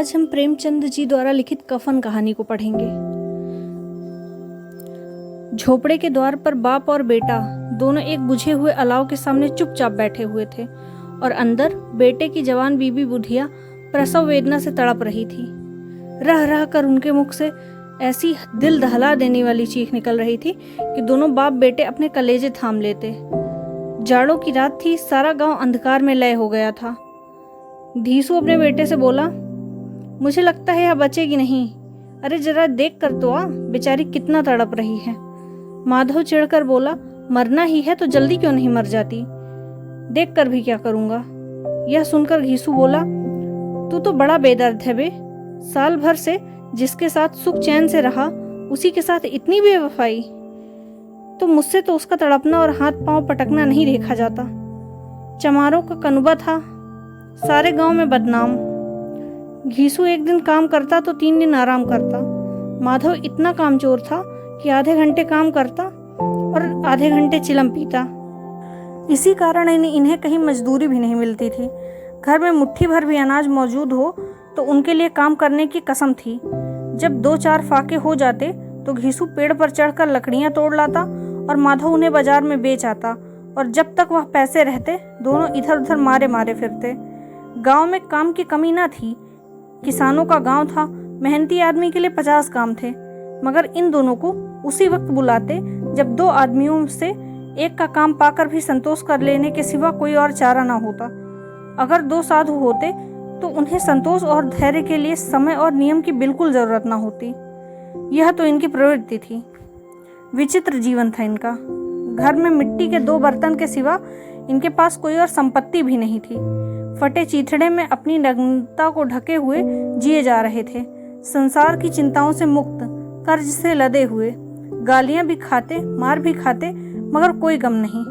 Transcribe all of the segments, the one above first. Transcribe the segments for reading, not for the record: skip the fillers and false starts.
आज हम प्रेमचंद जी द्वारा लिखित कफन कहानी को पढ़ेंगे। झोपड़े के द्वार पर बाप और बेटा दोनों एक बुझे हुए अलाव के सामने चुपचाप बैठे हुए थे और अंदर बेटे की जवान बीबी बुधिया प्रसव वेदना से तड़प रही थी। रह रह कर उनके मुख से ऐसी दिल दहला देने वाली चीख निकल रही थी कि दोनों बाप बेटे अपने कलेजे थाम लेते। जाड़ों की रात थी, सारा गांव अंधकार में लय हो गया था। धीसू अपने बेटे से बोला, मुझे लगता है यह बचेगी नहीं। अरे जरा देख कर तो आ, बेचारी कितना तड़प रही है। माधव चिढ़कर बोला, मरना ही है तो जल्दी क्यों नहीं मर जाती? देख कर भी क्या करूंगा। यह सुनकर घीसू बोला, तू तो बड़ा बेदर्द है बे। साल भर से जिसके साथ सुख चैन से रहा, उसी के साथ इतनी बेवफाई। तो मुझसे तो उसका तड़पना और हाथ पांव पटकना नहीं देखा जाता। चमारों का कनुबा था, सारे गांव में बदनाम। घीसू एक दिन काम करता तो 3 दिन आराम करता। माधव इतना कामचोर था कि आधे घंटे काम करता और आधे घंटे चिलम पीता। इसी कारण इन्हें कहीं मजदूरी भी नहीं मिलती थी। घर में मुट्ठी भर भी अनाज मौजूद हो तो उनके लिए काम करने की कसम थी। जब 2-4 फाके हो जाते तो घीसू पेड़ पर चढ़कर लकड़ियां तोड़ लाता और माधव उन्हें बाजार में बेच आता, और जब तक वह पैसे रहते दोनों इधर उधर मारे मारे फिरते। गांव में काम की कमी ना थी। किसानों का गांव था, मेहनती आदमी के लिए 50 काम थे, मगर इन दोनों को उसी वक्त बुलाते जब 2 आदमियों से एक का काम पाकर भी संतोष कर लेने के सिवा कोई और चारा ना होता। अगर 2 साधु होते तो उन्हें संतोष और धैर्य के लिए समय और नियम की बिल्कुल जरूरत ना होती। यह तो इनकी प्रवृत्ति थी। विचित्र जीवन था इनका। घर में मिट्टी के 2 बर्तन के सिवा इनके पास कोई और संपत्ति भी नहीं थी। फटे चीथड़े में अपनी नग्नता को ढके हुए जिए जा रहे थे। संसार की चिंताओं से मुक्त, कर्ज से लदे हुए, गालियां भी खाते, मार भी खाते, मगर कोई गम नहीं।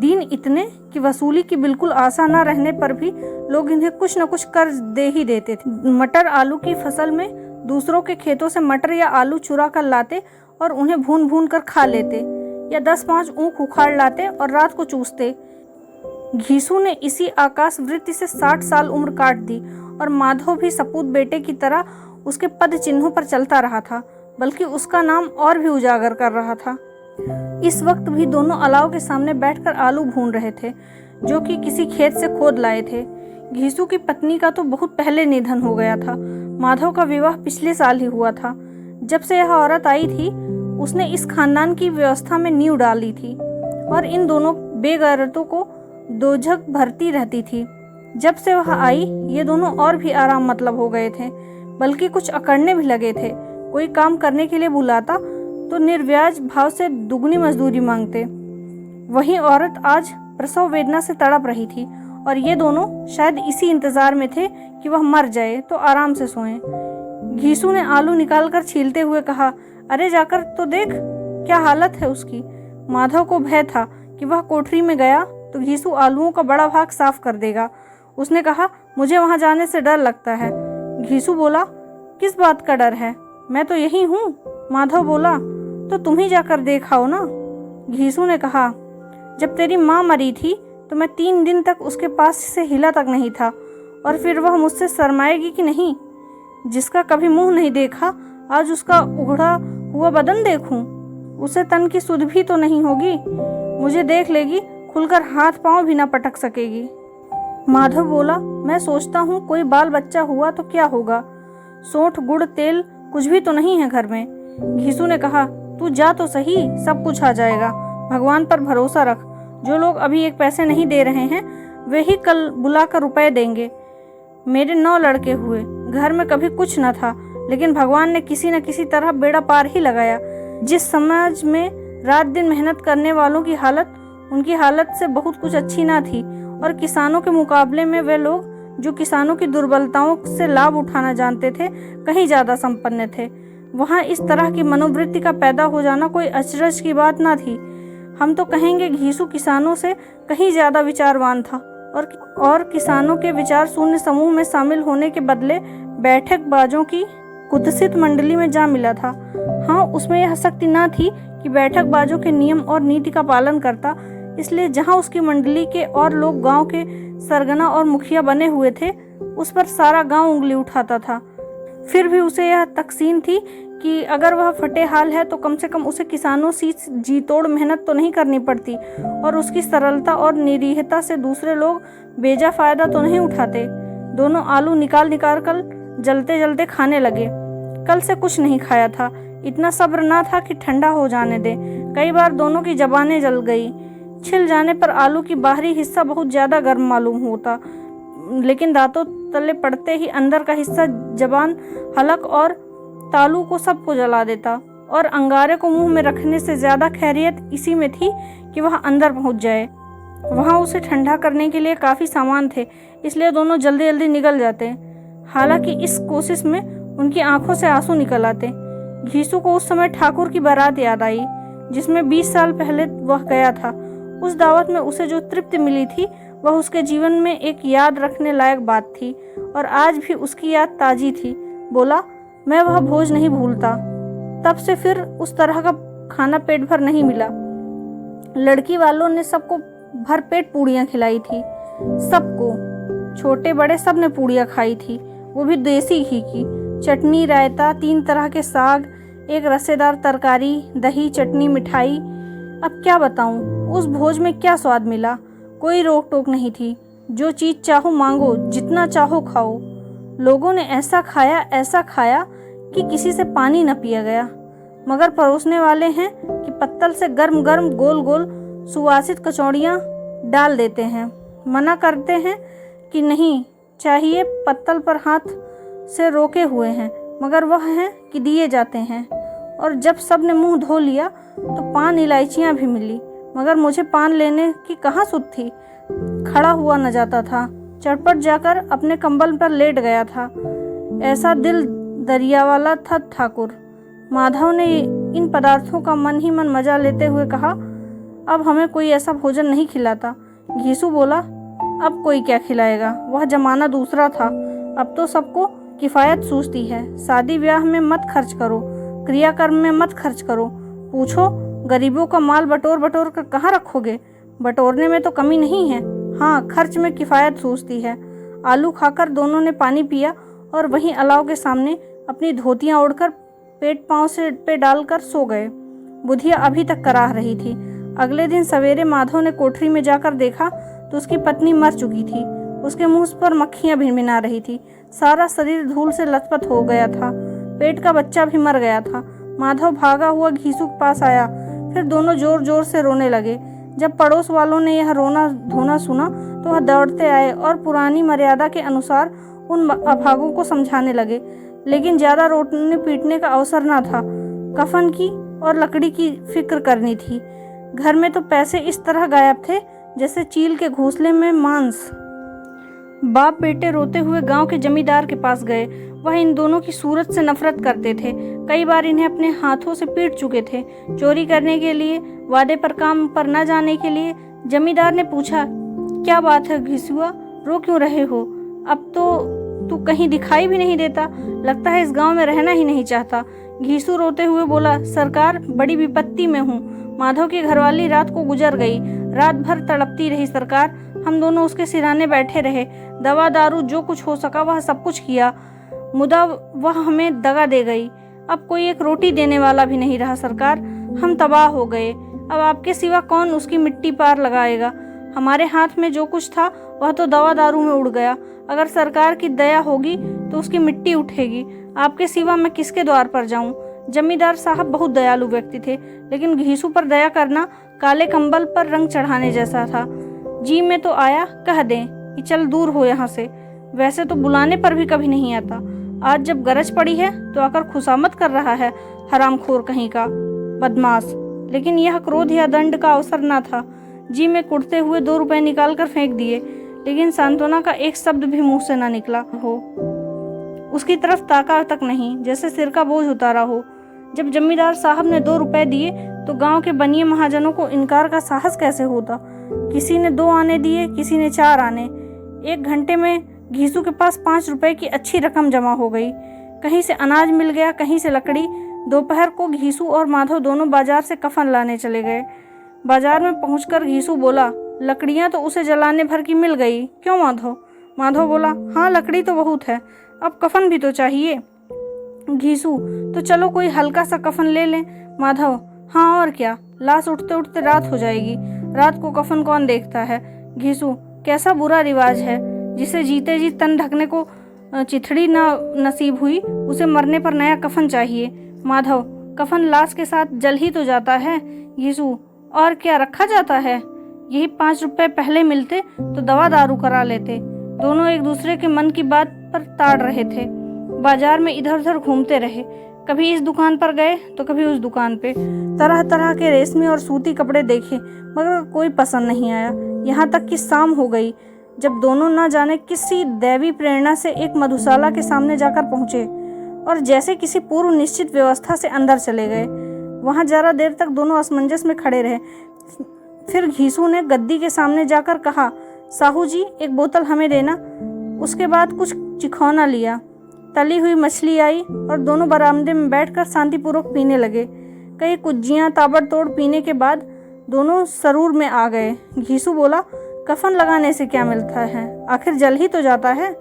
दिन इतने कि वसूली की बिल्कुल आशा न रहने पर भी लोग इन्हें कुछ न कुछ कर्ज दे ही देते थे। मटर आलू की फसल में दूसरों के खेतों से मटर या आलू चुरा कर लाते और उन्हें भून भून कर खा लेते, या 10-5 ऊख उखाड़ लाते और रात को चूसते। घीसू ने इसी आकाश वृत्ति से 60 साल उम्र काट दी, और माधव भी सपूत बेटे की तरह उसके पद चिन्हों पर चलता रहा था, बल्कि उसका नाम और भी उजागर कर रहा था। इस वक्त भी दोनों अलाव के सामने बैठकर आलू भून रहे थे, जो कि किसी खेत से खोद लाए थे। घीसू की पत्नी का तो बहुत पहले निधन हो गया था। माधव का विवाह पिछले साल ही हुआ था। जब से यह औरत आई थी, उसने इस खानदान की व्यवस्था में नींव डाली थी, और इन दोनों बेगैरतों को दोजख भरती रहती थी। जब से वह आई, ये दोनों और भी आराम मतलब हो गए थे, बल्कि कुछ अकड़ने भी लगे थे। कोई काम करने के लिए बुलाता तो निर्व्याज भाव से दुगनी मजदूरी मांगते। वही औरत आज प्रसव वेदना से तड़प रही थी, और ये दोनों शायद इसी इंतजार में थे कि वह मर जाए तो आराम से सोएं। घीसू ने आलू निकालकर छीलते हुए कहा, अरे जाकर तो देख क्या हालत है उसकी। माधव को भय था कि वह कोठरी में गया तो घीसू आलूओं का बड़ा भाग साफ कर देगा। उसने कहा, मुझे वहां जाने से डर लगता है। घीसू बोला, किस बात का डर है? मैं तो यही हूँ। माधव बोला, तो तुम ही जाकर देखाओ ना। घीसू ने कहा, जब तेरी माँ मरी थी तो मैं 3 दिन तक उसके पास से हिला तक नहीं था, और फिर वह मुझसे शर्माएगी कि नहीं? जिसका कभी मुंह नहीं देखा, आज उसका उघड़ा हुआ बदन देखूं? उसे तन की सुध भी तो नहीं होगी। मुझे देख लेगी, खुलकर हाथ पांव भी ना पटक सकेगी। माधव बोला, मैं सोचता हूँ कोई बाल बच्चा हुआ तो क्या होगा। सोंठ गुड़ तेल कुछ भी तो नहीं है घर में। घीसू ने कहा, तू जा तो सही, सब कुछ आ जाएगा। भगवान पर भरोसा रख। जो लोग अभी 1 पैसे नहीं दे रहे हैं, वे ही कल बुलाकर रुपए देंगे। मेरे 9 लड़के हुए, घर में कभी कुछ न था, लेकिन भगवान ने किसी न किसी तरह बेड़ा पार ही लगाया। जिस समाज में रात दिन मेहनत करने वालों की हालत उनकी हालत से बहुत कुछ अच्छी ना थी, और किसानों के मुकाबले में वे लोग जो किसानों की दुर्बलताओं से लाभ उठाना जानते थे, कहीं ज्यादा संपन्न थे। वहाँ इस तरह की मनोवृत्ति का पैदा हो जाना कोई अचरज की बात ना थी। हम तो कहेंगे घीसू किसानों से कहीं ज्यादा विचारवान था, और किसानों के विचार शून्य समूह में शामिल होने के बदले बैठक बाजों की कुत्सित मंडली में जा मिला था। हाँ, उसमें यह शक्ति ना थी कि बैठक बाजों के नियम और नीति का पालन करता, इसलिए जहाँ उसकी मंडली के और लोग गांव के सरगना और मुखिया बने हुए थे, उस पर सारा गांव उंगली उठाता था। फिर भी उसे यह तकसीन थी कि अगर वह फटे हाल है तो कम से कम उसे किसानों सी जी तोड़ मेहनत तो नहीं करनी पड़ती, और उसकी सरलता और निरीहता से दूसरे लोग बेजा फायदा तो नहीं उठाते। दोनों आलू निकाल निकाल कर जलते जलते खाने लगे। कल से कुछ नहीं खाया था, इतना सब्र ना था कि ठंडा हो जाने दे। कई बार दोनों की जबानें जल गई। छिल जाने पर आलू की बाहरी हिस्सा बहुत ज़्यादा गर्म मालूम होता, लेकिन दांतों तले पड़ते ही अंदर का हिस्सा, जबान, हलक और तालू को सबको जला देता। और अंगारे को मुंह में रखने से ज़्यादा खैरियत इसी में थी कि वह अंदर पहुंच जाए। वहाँ उसे ठंडा करने के लिए काफ़ी सामान थे, इसलिए दोनों जल्दी जल्दी निकल जाते। हालांकि इस कोशिश में उनकी आंखों से आंसू निकल आते। घीसू को उस समय ठाकुर की बारात याद आई, जिसमें 20 साल पहले वह गया था। उस दावत में उसे जो तृप्ति मिली थी वह उसके जीवन में एक याद रखने लायक बात थी, और आज भी उसकी याद ताजी थी। बोला, मैं वह भोज नहीं भूलता। तब से फिर उस तरह का खाना पेट भर नहीं मिला। लड़की वालों ने सबको भर पेट पूड़ियाँ खिलाई थी। सबको, छोटे बड़े सब ने पूड़ियाँ खाई थी, वो भी देसी घी की। चटनी, रायता, 3 तरह के साग, एक रसेदार तरकारी, दही, चटनी, मिठाई। अब क्या बताऊं, उस भोज में क्या स्वाद मिला। कोई रोक टोक नहीं थी, जो चीज़ चाहो मांगो, जितना चाहो खाओ। लोगों ने ऐसा खाया कि किसी से पानी न पिया गया। मगर परोसने वाले हैं कि पत्तल से गर्म गर्म गोल गोल सुवासित कचौड़ियाँ डाल देते हैं। मना करते हैं कि नहीं चाहिए, पत्तल पर हाथ से रोके हुए हैं, मगर वह हैं कि दिए जाते हैं। और जब सब ने मुंह धो लिया तो पान इलायचियाँ भी मिली, मगर मुझे पान लेने की कहाँ सुध थी। खड़ा हुआ न जाता था, चटपट जाकर अपने कंबल पर लेट गया था। ऐसा दिल दरिया वाला था ठाकुर। माधव ने इन पदार्थों का मन ही मन मजा लेते हुए कहा, अब हमें कोई ऐसा भोजन नहीं खिलाता। घीसू बोला, अब कोई क्या खिलाएगा, वह जमाना दूसरा था। अब तो सबको किफ़ायत सूझती है। शादी ब्याह में मत खर्च करो, क्रियाकर्म में मत खर्च करो। पूछो, गरीबों का माल बटोर बटोर कर कहाँ रखोगे। बटोरने में तो कमी नहीं है, हाँ खर्च में किफ़ायत सूझती है। आलू खाकर दोनों ने पानी पिया और वहीं अलाव के सामने अपनी धोतियाँ ओढ़कर पेट पाँव से पे डालकर सो गए। बुधिया अभी तक कराह रही थी। अगले दिन सवेरे माधव ने कोठरी में जाकर देखा तो उसकी पत्नी मर चुकी थी। उसके मुंह पर मक्खियाँ भिनभिना रही थी। सारा शरीर धूल से लथपथ हो गया था। पेट का बच्चा भी मर गया था। माधव भागा हुआ घीसू के पास आया, फिर दोनों जोर जोर से रोने लगे। जब पड़ोस वालों ने यह रोना धोना सुना तो वह दौड़ते आए और पुरानी मर्यादा के अनुसार उन अभागों को समझाने लगे, लेकिन ज़्यादा रोटने पीटने का अवसर न था। कफन की और लकड़ी की फिक्र करनी थी। घर में तो पैसे इस तरह गायब थे जैसे चील के घोंसले में मांस। बाप बेटे रोते हुए गांव के जमींदार के पास गए। वह इन दोनों की सूरत से नफरत करते थे। कई बार इन्हें अपने हाथों से पीट चुके थे। चोरी करने के लिए, वादे पर काम पर न जाने के लिए। जमींदार ने पूछा, क्या बात है घिसुआ, रो क्यों रहे हो? अब तो तू कहीं दिखाई भी नहीं देता, लगता है इस गांव में रहना ही नहीं चाहता। घीसू रोते हुए बोला, सरकार बड़ी विपत्ति में हूँ। माधव की घरवाली रात को गुजर गई। रात भर तड़पती रही सरकार। हम दोनों उसके सिराने बैठे रहे। दवा दारू जो कुछ हो सका वह सब कुछ किया, मुदा वह हमें दगा दे गई। अब कोई एक रोटी देने वाला भी नहीं रहा सरकार। हम तबाह हो गए। अब आपके सिवा कौन उसकी मिट्टी पार लगाएगा? हमारे हाथ में जो कुछ था वह तो दवा दारू में उड़ गया। अगर सरकार की दया होगी तो उसकी मिट्टी उठेगी। आपके सिवा मैं किसके द्वार पर जाऊं? जमींदार साहब बहुत दयालु व्यक्ति थे, लेकिन घीसू पर दया करना काले कंबल पर रंग चढ़ाने जैसा था। जी में तो आया, कह दें कि चल दूर हो यहाँ से। वैसे तो बुलाने पर भी कभी नहीं आता। आज जब गरज पड़ी है तो आकर खुशामद कर रहा है, हरामखोर कहीं का बदमाश। लेकिन यह क्रोध या दंड का अवसर न था। जी में कुटते हुए 2 रुपए निकाल कर फेंक दिए, लेकिन सांत्वना का एक शब्द भी मुंह से न निकला हो। उसकी तरफ ताका तक नहीं, जैसे सिर का बोझ उतारा हो। जब जमींदार साहब ने 2 रुपए दिए तो गांव के बनिए महाजनों को इनकार का साहस कैसे होता। किसी ने 2 आने दिए, किसी ने 4 आने। 1 घंटे में घीसू के पास 5 रुपए की अच्छी रकम जमा हो गई। कहीं से अनाज मिल गया, कहीं से लकड़ी। दोपहर को घीसू और माधव दोनों बाजार से कफन लाने चले गए। बाजार में पहुंचकर घीसू बोला, लकड़ियां तो उसे जलाने भर की मिल गई। क्यों माधव? माधव बोला, हाँ लकड़ी तो बहुत है, अब कफन भी तो चाहिए। घीसू, तो चलो कोई हल्का सा कफन ले लें। माधव, हाँ और क्या, लाश उठते उठते रात हो जाएगी, रात को कफन कौन देखता है। घीसू, कैसा बुरा रिवाज है, जिसे जीते जी तन ढकने को चिथड़ी नसीब हुई, उसे मरने पर नया कफन चाहिए। माधव, कफन लाश के साथ जल ही तो जाता है। घीसू, और क्या रखा जाता है, यही 5 रुपए पहले मिलते तो दवा दारू करा लेते। दोनों एक दूसरे के मन की बात पर ताड़ रहे थे। बाजार में इधर उधर घूमते रहे, कभी इस दुकान पर गए तो कभी उस दुकान पे। तरह तरह के रेशमी और सूती कपड़े देखे, मगर कोई पसंद नहीं आया। यहाँ तक कि शाम हो गई जब दोनों न जाने किसी दैवी प्रेरणा से एक मधुशाला के सामने जाकर पहुंचे और जैसे किसी पूर्व निश्चित व्यवस्था से अंदर चले गए। वहां जरा देर तक दोनों असमंजस में खड़े रहे। फिर घीसू ने गद्दी के सामने जाकर कहा, साहू जी एक बोतल हमें देना। उसके बाद कुछ चिखौना लिया, तली हुई मछली आई और दोनों बरामदे में बैठकर शांतिपूर्वक पीने लगे। कई कुज्जियाँ ताबड़तोड़ पीने के बाद दोनों सरूर में आ गए। घीसू बोला, कफन लगाने से क्या मिलता है, आखिर जल ही तो जाता है,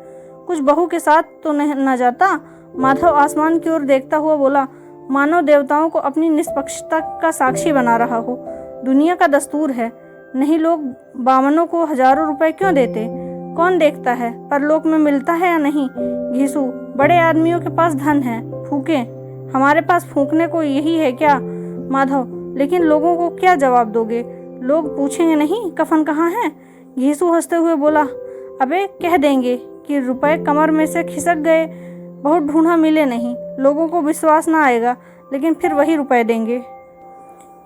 कुछ बहू के साथ तो न जाता। माधव आसमान की ओर देखता हुआ बोला, मानव देवताओं को अपनी निष्पक्षता का साक्षी बना रहा हो, दुनिया का दस्तूर है, नहीं लोग बामनों को हजारों रुपए क्यों देते, कौन देखता है परलोक में मिलता है या नहीं। घीसू, बड़े आदमियों के पास धन है, फूके, हमारे पास फूकने को यही है क्या। माधव, लेकिन लोगों को क्या जवाब दोगे, लोग पूछेंगे नहीं कफन कहाँ है। घीसू हंसते हुए बोला, अबे कह देंगे कि रुपए कमर में से खिसक गए, बहुत ढूंढा मिले नहीं, लोगों को विश्वास ना आएगा, लेकिन फिर वही रुपए देंगे।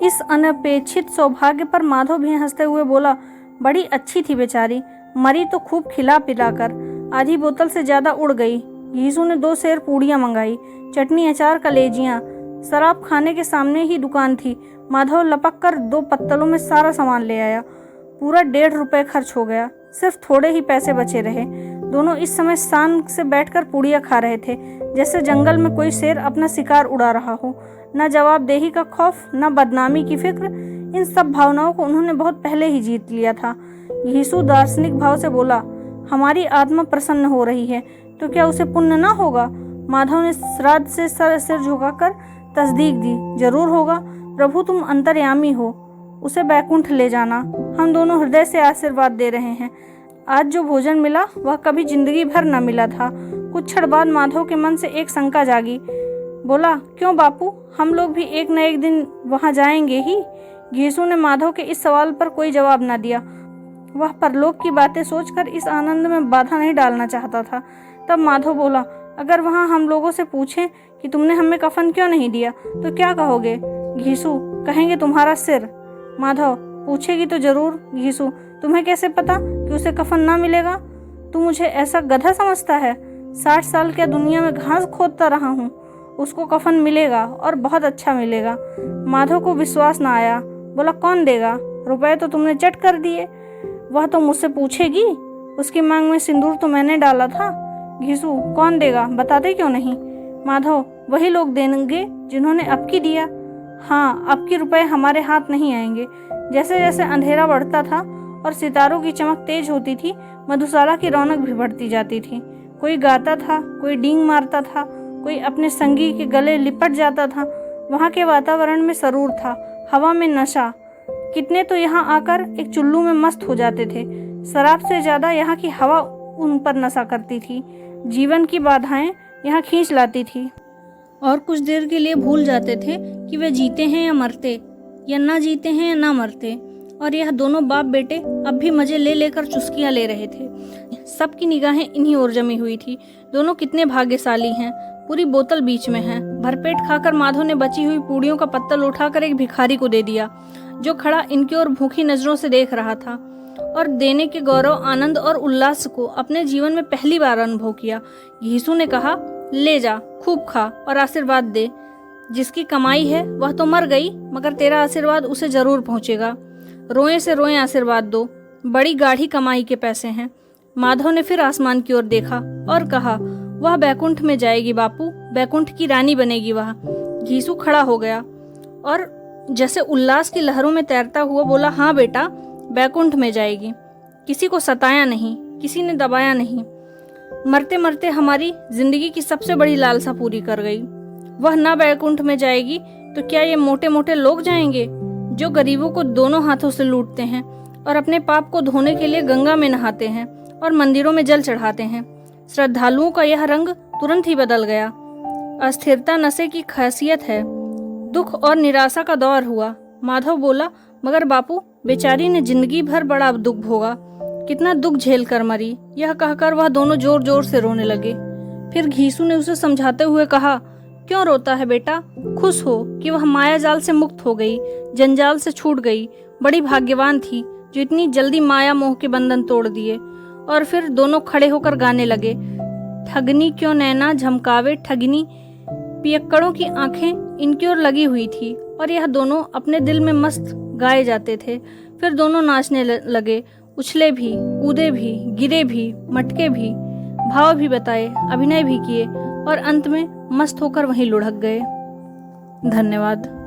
इस अनपेक्षित सौभाग्य पर माधव भी हंसते हुए बोला, बड़ी अच्छी थी बेचारी, मरी तो खूब खिला पिलाकर, आधी बोतल से ज्यादा उड़ गई। घीसू ने 2 सेर पूड़ियाँ मंगाई, चटनी अचार कलेजियाँ। शराब खाने के सामने ही दुकान थी। माधव लपक कर 2 पत्तलों में सारा सामान ले आया। पूरा 1.5 रुपए खर्च हो गया, सिर्फ थोड़े ही पैसे बचे रहे। दोनों इस समय शान से बैठकर पूड़ियाँ खा रहे थे, जैसे जंगल में कोई शेर अपना शिकार उड़ा रहा हो। न जवाबदेही का खौफ, न बदनामी की फिक्र, इन सब भावनाओं को उन्होंने बहुत पहले ही जीत लिया था। घीसू दार्शनिक भाव से बोला, हमारी आत्मा प्रसन्न हो रही है तो क्या उसे पुण्य न होगा। माधव ने श्राद्ध से सिर झुकाकर तस्दीक दी, जरूर होगा प्रभु, तुम अंतर्यामी हो, उसे बैकुंठ ले जाना, हम दोनों हृदय से आशीर्वाद दे रहे हैं। आज जो भोजन मिला वह कभी जिंदगी भर न मिला था। कुछ क्षण बाद माधव के मन से एक शंका जागी। बोला, क्यों बापू, हम लोग भी एक न एक दिन वहां जाएंगे ही। घीसू ने माधव के इस सवाल पर कोई जवाब न दिया। वह परलोक की बातें सोचकर इस आनंद में बाधा नहीं डालना चाहता था। तब माधव बोला, अगर वहां हम लोगों से पूछें कि तुमने हमें कफन क्यों नहीं दिया तो क्या कहोगे। घीसू, कहेंगे तुम्हारा सिर। माधव, पूछेगी तो जरूर। घीसू, तुम्हें कैसे पता कि उसे कफन ना मिलेगा, तू मुझे ऐसा गधा समझता है, 60 साल क्या दुनिया में घास खोदता रहा हूँ, उसको कफन मिलेगा और बहुत अच्छा मिलेगा। माधव को विश्वास ना आया, बोला, कौन देगा, रुपए तो तुमने चट कर दिए, वह तो मुझसे पूछेगी, उसकी मांग में सिंदूर तो मैंने डाला था। घीसू, कौन देगा, बताते क्यों नहीं। माधव, वही लोग देंगे जिन्होंने अबकी दिया। हाँ, अबकी रुपए हमारे हाथ नहीं आएंगे। जैसे जैसे अंधेरा बढ़ता था और सितारों की चमक तेज होती थी, मधुशाला की रौनक भी बढ़ती जाती थी। कोई गाता था, कोई डींग मारता था, कोई अपने संगी के गले लिपट जाता था। वहाँ के वातावरण में सरूर था, हवा में नशा। कितने तो यहाँ आकर एक चुल्लू में मस्त हो जाते थे। शराब से ज्यादा यहाँ की हवा उन पर नशा करती थी। जीवन की बाधाएं यहाँ खींच लाती थी और कुछ देर के लिए भूल जाते थे कि वे जीते हैं या मरते, या ना जीते हैं या ना मरते। और यह दोनों बाप बेटे अब भी मजे ले लेकर चुस्कियां ले रहे थे। सबकी निगाहें इन्हीं ओर जमी हुई थी। दोनों कितने भाग्यशाली हैं, पूरी बोतल बीच में है। भरपेट खाकर माधव ने बची हुई पूड़ियों का पत्तल उठाकर एक भिखारी को दे दिया, जो खड़ा इनकी ओर भूखी नजरों से देख रहा था और देने के गौरव, आनंद और उल्लास को अपने जीवन में पहली बार अनुभव किया। घीसू ने कहा, ले जा, खूब खा और आशीर्वाद दे। जिसकी कमाई है वह तो मर गई, मगर तेरा आशीर्वाद उसे जरूर पहुंचेगा। रोए से रोए आशीर्वाद दो, बड़ी गाढ़ी कमाई के पैसे हैं। माधव ने फिर आसमान की ओर देखा और कहा, वह बैकुंठ में जाएगी बापू, बैकुंठ की रानी बनेगी वह। घीसू खड़ा हो गया और जैसे उल्लास की लहरों में तैरता हुआ बोला, हाँ बेटा, बैकुंठ में जाएगी। किसी को सताया नहीं, किसी ने दबाया नहीं। मरते मरते हमारी जिंदगी की सबसे बड़ी लालसा पूरी कर गई। वह न बैकुंठ में जाएगी तो क्या ये मोटे मोटे लोग जाएंगे जो गरीबों को दोनों हाथों से लूटते हैं और अपने पाप को धोने के लिए गंगा में नहाते हैं और मंदिरों में जल चढ़ाते हैं। श्रद्धालुओं का यह रंग तुरंत ही बदल गया। अस्थिरता नशे की खासियत है। दुख और निराशा का दौर हुआ। माधव बोला, मगर बापू, बेचारी ने जिंदगी भर बड़ा दुख भोगा, कितना दुख झेल कर मरी। यह कहकर वह दोनों जोर जोर से रोने लगे। फिर घीसू ने उसे समझाते हुए कहा, क्यों रोता है बेटा? खुश हो कि वह माया जाल से मुक्त हो गई, जंजाल से छूट गई। बड़ी भाग्यवान थी जो इतनी जल्दी माया मोह के बंधन तोड़ दिए। और फिर दोनों खड़े होकर गाने लगे, ठगनी क्यों नैना झमकावे ठगनी। पियक्कड़ों की आंखें इनकी ओर लगी हुई थी और यह दोनों अपने दिल में मस्त गाए जाते थे। फिर दोनों नाचने लगे, उछले भी, कूदे भी, गिरे भी, मटके भी, भाव भी बताए, अभिनय भी किए और अंत में मस्त होकर वहीं लुढ़क गए। धन्यवाद।